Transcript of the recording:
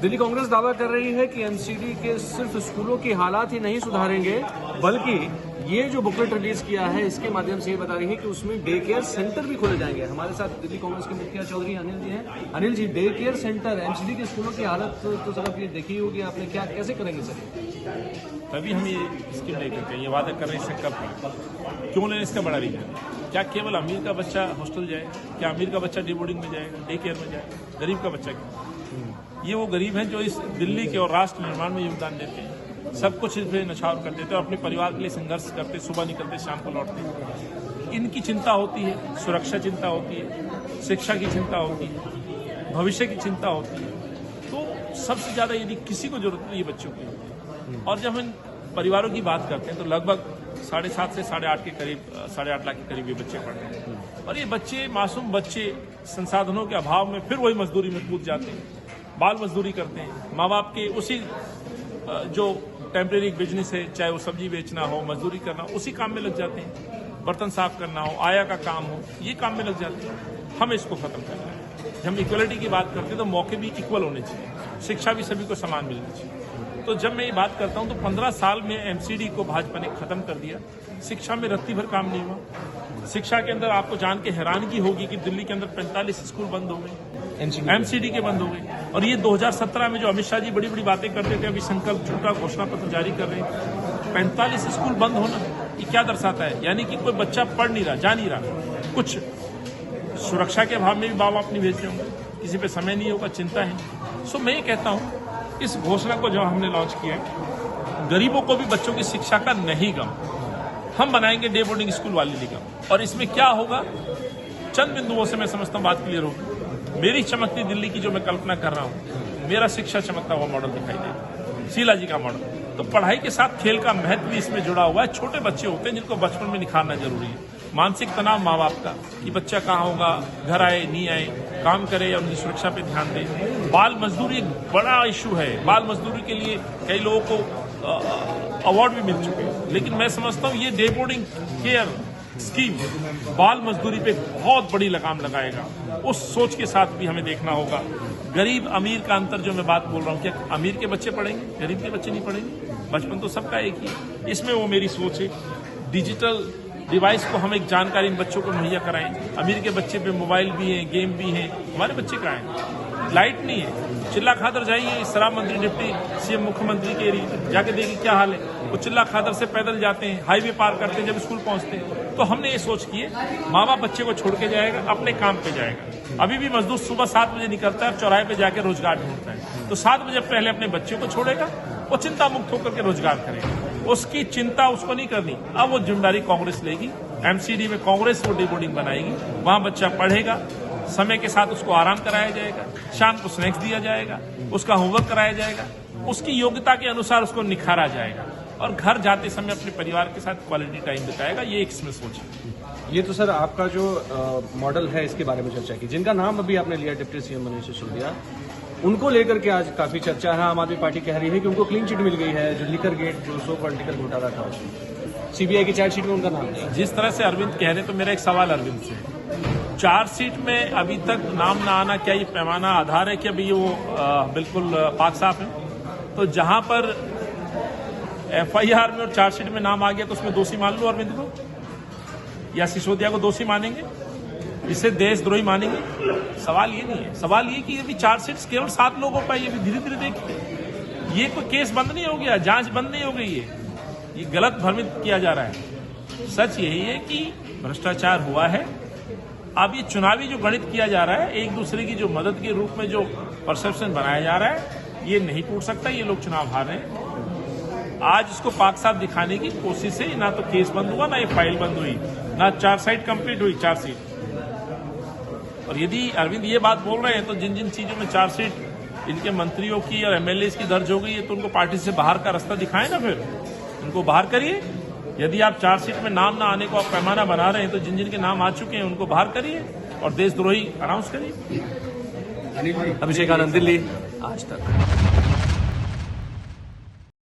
दिल्ली कांग्रेस दावा कर रही है कि एमसीडी के सिर्फ स्कूलों की हालात ही नहीं सुधारेंगे, बल्कि ये जो बुकलेट रिलीज किया है इसके माध्यम से ये बता रही है कि उसमें डे केयर सेंटर भी खोले जाएंगे। हमारे साथ दिल्ली कांग्रेस के मुखिया चौधरी अनिल जी हैं। Anil ji, day care centre, MCD के स्कूलों की हालत तो सर आप ये देखी होगी आपने, क्या कैसे करेंगे सर? तभी हम ये स्कीम लेकर के ये वादा कर रहे हैं, इससे कब क्यों लें, इसका बड़ा रीजन क्या केवल अमीर का बच्चा हॉस्टल जाएगा, क्या अमीर का बच्चा डे बोर्डिंग में जाएगा, डे केयर में जाएगा, गरीब का बच्चा क्यों? ये वो गरीब हैं जो इस दिल्ली के और राष्ट्र निर्माण में योगदान देते हैं, सब कुछ इसमें नछावर कर देते हैं और अपने परिवार के लिए संघर्ष करते, सुबह निकलते शाम को लौटते हैं। इनकी चिंता होती है, सुरक्षा चिंता होती है, शिक्षा की चिंता होती है, भविष्य की चिंता होती है। तो सबसे ज्यादा यदि किसी को जरूरत है ये बच्चों की होती है। और जब हम परिवारों की बात करते हैं तो लगभग 7.5 से 8.5 के करीब 8.5 लाख के करीब ये बच्चे पढ़ रहे हैं। और ये बच्चे, मासूम बच्चे, संसाधनों के अभाव में फिर वही मजदूरी में कूद जाते हैं, बाल मजदूरी करते हैं। माँ बाप के उसी जो टेम्परेरी बिजनेस है, चाहे वो सब्जी बेचना हो, मजदूरी करना, उसी काम में लग जाते हैं। बर्तन साफ करना हो, आया का काम हो, ये काम में लग जाते हैं। हमें इसको खत्म करना है। जब हम इक्वलिटी की बात करते हैं तो मौके भी इक्वल होने चाहिए, शिक्षा भी सभी को समान मिलनी चाहिए। तो जब मैं ये बात करता हूं तो 15 साल में एमसीडी को भाजपा ने खत्म कर दिया। शिक्षा में रत्ती भर काम नहीं हुआ। शिक्षा के अंदर आपको जान के हैरानगी होगी कि दिल्ली के अंदर 45 स्कूल बंद हो गए, एमसीडी के बंद हो गए। और ये 2017 में जो अमित शाह जी बड़ी बड़ी बातें करते थे, अभी संकल्प झूठा घोषणा पत्र जारी कर रहे हैं। 45 स्कूल बंद होना ये क्या दर्शाता है? यानी कि कोई बच्चा पढ़ नहीं रहा, जा नहीं रहा। कुछ सुरक्षा के अभाव में भी माँ बाप नहीं भेज रहे होंगे, किसी पे समय नहीं होगा, चिंता है। सो मैं ये कहता हूँ इस घोषणा को जो हमने लॉन्च किया है, गरीबों को भी बच्चों की शिक्षा का नहीं गम, हम बनाएंगे डे बोर्डिंग स्कूल वाली निगम। और इसमें क्या होगा, चंद बिंदुओं से मैं समझता हूँ बात क्लियर होगी। मेरी चमकती दिल्ली की जो मैं कल्पना कर रहा हूँ, मेरा शिक्षा चमकता हुआ मॉडल दिखाई देगा, शीला जी का मॉडल। तो पढ़ाई के साथ खेल का महत्व भी इसमें जुड़ा हुआ है। छोटे बच्चे होते हैं जिनको बचपन में निखारना जरूरी है। मानसिक तनाव माँ बाप का कि बच्चा कहाँ होगा, घर आए नहीं आए, काम करे या उनकी सुरक्षा पे ध्यान दे। बाल मजदूरी एक बड़ा इशू है। बाल मजदूरी के लिए कई लोगों को अवार्ड भी मिल चुके हैं, लेकिन मैं समझता हूँ ये डे बोर्डिंग केयर स्कीम बाल मजदूरी पे बहुत बड़ी लगाम लगाएगा। उस सोच के साथ भी हमें देखना होगा। गरीब अमीर का अंतर जो मैं बात बोल रहा हूँ, क्या अमीर के बच्चे पढ़ेंगे, गरीब के बच्चे नहीं पढ़ेंगे? बचपन तो सबका एक ही है। इसमें वो मेरी सोच है। डिजिटल डिवाइस को हम एक जानकारी इन बच्चों को मुहैया कराएं। अमीर के बच्चे पे मोबाइल भी है, गेम भी है, हमारे बच्चे कहाँ हैं? लाइट नहीं है। चिल्ला खादर जाइए, शराब मंत्री, डिप्टी सीएम, मुख्यमंत्री के एरिया जाके देखिए क्या हाल है। वो चिल्ला खादर से पैदल जाते हैं, हाईवे पार करते हैं, जब स्कूल पहुंचते हैं। तो हमने ये सोच की है, माँ बाप बच्चे को छोड़ के जाएगा, अपने काम पे जाएगा। अभी भी मजदूर सुबह 7 बजे निकलता है, चौराहे पे जाके रोजगार ढूंढता है। तो 7 बजे पहले अपने बच्चे को छोड़ेगा, वो चिंता मुक्त होकर के रोजगार करेगा। उसकी चिंता उसको नहीं करनी। अब वो जिम्मेदारी कांग्रेस लेगी। एमसीडी में कांग्रेस वो डे बोर्डिंग बनाएगी, वहां बच्चा पढ़ेगा, समय के साथ उसको आराम कराया जाएगा, शाम को स्नैक्स दिया जाएगा, उसका होमवर्क कराया जाएगा, उसकी योग्यता के अनुसार उसको निखारा जाएगा और घर जाते समय अपने परिवार के साथ क्वालिटी टाइम बिताएगा। ये एक इसमें सोच है। ये तो सर आपका जो मॉडल है इसके बारे में चर्चा की, जिनका नाम अभी आपने लिया डिप्टी सीएम मनीष सिसोदिया, उनको लेकर के आज काफी चर्चा है। आम आदमी पार्टी कह रही है कि उनको क्लीन चिट मिल गई है, जो लिकर गेट जो सो पॉलिटिकल घोटाला था उसमें सीबीआई की चार्जशीट में उनका नाम नहीं। जिस तरह से अरविंद कह रहे, तो मेरा एक सवाल अरविंद से, चार्जशीट में अभी तक नाम ना आना, क्या ये पैमाना आधार है कि अभी वो बिल्कुल पाक साफ है? तो जहां पर एफआईआर में और चार्जशीट में नाम आ गया तो उसमें दोषी मान लो अरविंद को, या सिसोदिया को दोषी मानेंगे, इसे देशद्रोही मानेंगे? सवाल ये नहीं है। सवाल ये कि अभी चार्जशीट केवल 7 लोगों पर, ये भी धीरे धीरे देखिए, ये कोई केस बंद नहीं हो गया, जांच बंद नहीं हो गई है। ये गलत भ्रमित किया जा रहा है। सच यही है कि भ्रष्टाचार हुआ है। अब ये चुनावी जो गणित किया जा रहा है, एक दूसरे की जो मदद के रूप में जो परसेप्शन बनाया जा रहा है, ये नहीं टूट सकता। ये लोग चुनाव हार रहे हैं। आज इसको पाक साफ दिखाने की कोशिश है। ना तो केस बंद हुआ, ना ये फाइल बंद हुई, ना चार्जशीट कंप्लीट हुई, चार्जशीट। और यदि अरविंद ये बात बोल रहे हैं तो जिन जिन चीजों में चार्जशीट इनके मंत्रियों की और एमएलए की दर्ज हो गई है, तो उनको पार्टी से बाहर का रास्ता दिखाएं ना, फिर उनको बाहर करिए। यदि आप चार्जशीट में नाम ना आने को आप पैमाना बना रहे हैं, तो जिन जिन के नाम आ चुके हैं उनको बाहर करिए और देशद्रोही अनाउंस करिए। अभिषेक आनंद, दिल्ली आज तक।